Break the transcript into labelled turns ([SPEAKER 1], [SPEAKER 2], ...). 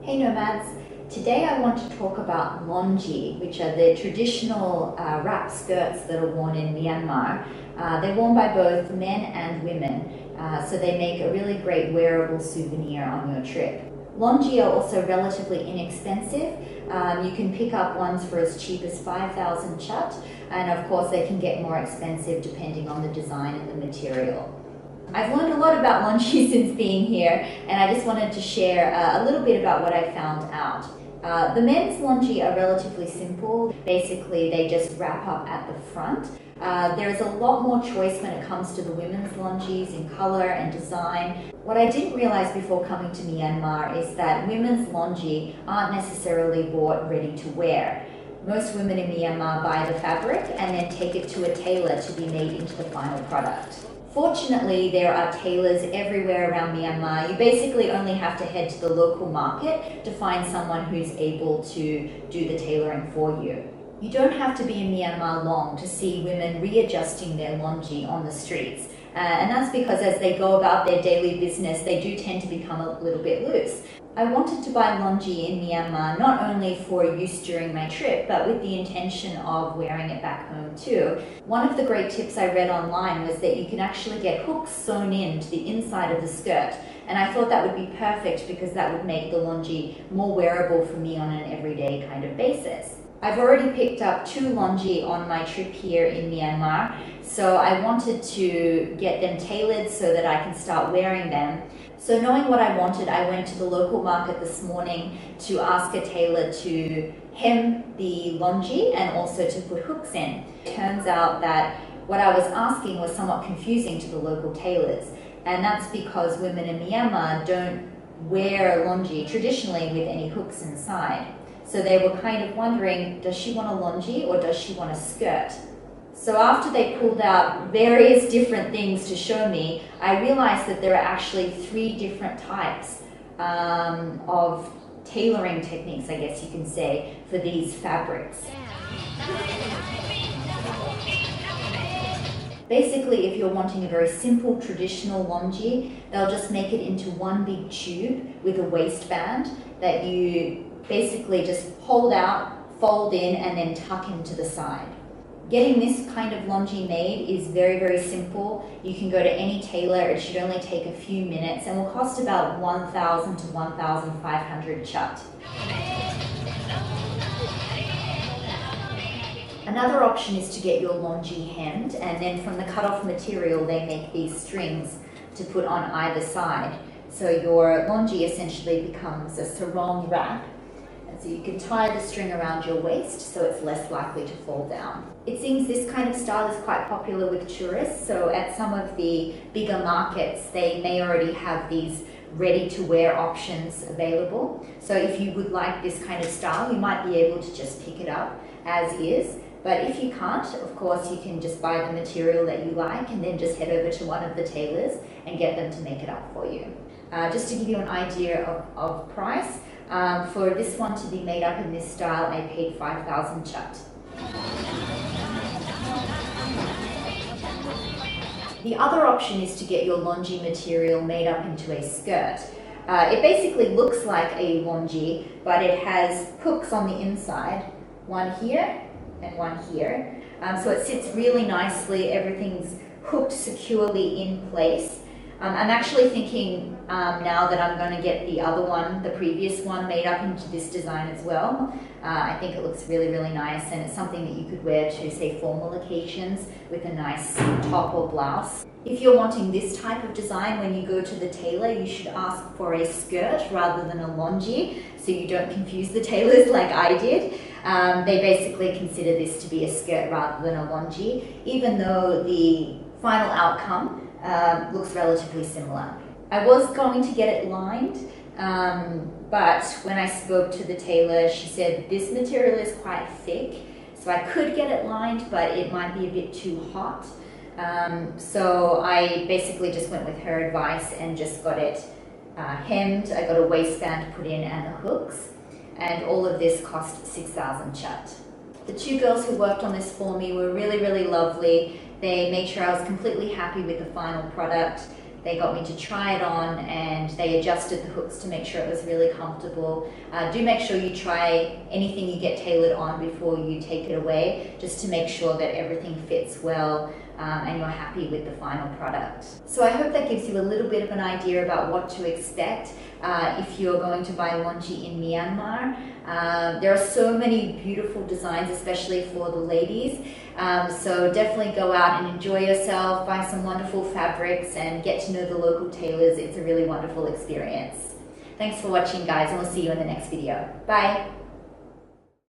[SPEAKER 1] Hey Nomads, today I want to talk about Longyi, which are the traditional wrap skirts that are worn in Myanmar. They're worn by both men and women, so they make a really great wearable souvenir on your trip. Longyi are also relatively inexpensive. You can pick up ones for as cheap as 5,000 Chat, and of course they can get more expensive depending on the design and the material. I've learned a lot about Longyi since being here, and I just wanted to share a little bit about what I found out. The men's Longyi are relatively simple. Basically, they just wrap up at the front. There is a lot more choice when it comes to the women's Longyis in color and design. What I didn't realize before coming to Myanmar is that women's Longyi aren't necessarily bought ready to wear. Most women in Myanmar buy the fabric and then take it to a tailor to be made into the final product. Fortunately, there are tailors everywhere around Myanmar. You basically only have to head to the local market to find someone who's able to do the tailoring for you. You don't have to be in Myanmar long to see women readjusting their Longyi on the streets. And that's because as they go about their daily business, they do tend to become a little bit loose. I wanted to buy Longyi in Myanmar not only for use during my trip, but with the intention of wearing it back home too. One of the great tips I read online was that you can actually get hooks sewn into the inside of the skirt, and I thought that would be perfect because that would make the Longyi more wearable for me on an everyday kind of basis. I've already picked up 2 Longyi on my trip here in Myanmar, so I wanted to get them tailored so that I can start wearing them. So knowing what I wanted, I went to the local market this morning to ask a tailor to hem the Longyi and also to put hooks in. It turns out that what I was asking was somewhat confusing to the local tailors, and that's because women in Myanmar don't wear Longyi traditionally with any hooks inside. So they were kind of wondering, does she want a Longyi or does she want a skirt? So after they pulled out various different things to show me, I realized that there are actually 3 different types of tailoring techniques, I guess you can say, for these fabrics. Basically, if you're wanting a very simple traditional Longyi, they'll just make it into one big tube with a waistband that you basically just hold out, fold in, and then tuck into the side. Getting this kind of Longyi made is very, very simple. You can go to any tailor. It should only take a few minutes and will cost about 1,000 to 1,500 Chat. Another option is to get your Longyi hemmed, and then from the cut-off material they make these strings to put on either side. So your Longyi essentially becomes a sarong wrap. So you can tie the string around your waist so it's less likely to fall down. It seems this kind of style is quite popular with tourists, so at some of the bigger markets they may already have these ready-to-wear options available. So if you would like this kind of style, you might be able to just pick it up as is. But if you can't, of course, you can just buy the material that you like and then just head over to one of the tailors and get them to make it up for you. Just to give you an idea of price, for this one to be made up in this style, I paid 5,000 Chat. The other option is to get your Longyi material made up into a skirt. It basically looks like a Longyi, but it has hooks on the inside, one here and one here. So it sits really nicely, everything's hooked securely in place. I'm actually thinking now that I'm going to get the other one, the previous one, made up into this design as well. I think it looks really, really nice, and it's something that you could wear to, say, formal occasions with a nice top or blouse. If you're wanting this type of design, when you go to the tailor, you should ask for a skirt rather than a Longyi, so you don't confuse the tailors like I did. They basically consider this to be a skirt rather than a Longyi, even though the final outcome looks relatively similar. I was going to get it lined, but when I spoke to the tailor, she said this material is quite thick, so I could get it lined, but it might be a bit too hot. So I basically just went with her advice and just got it hemmed. I got a waistband put in and the hooks, and all of this cost 6,000 Chat. The 2 girls who worked on this for me were really, really lovely. They made sure I was completely happy with the final product. They got me to try it on, and they adjusted the hooks to make sure it was really comfortable. Do make sure you try anything you get tailored on before you take it away, just to make sure that everything fits well and you're happy with the final product. So I hope that gives you a little bit of an idea about what to expect if you're going to buy Longyi in Myanmar. There are so many beautiful designs, especially for the ladies. So definitely go out and enjoy yourself, find some wonderful fabrics and get to know the local tailors. It's a really wonderful experience. Thanks for watching, guys, and we'll see you in the next video. Bye.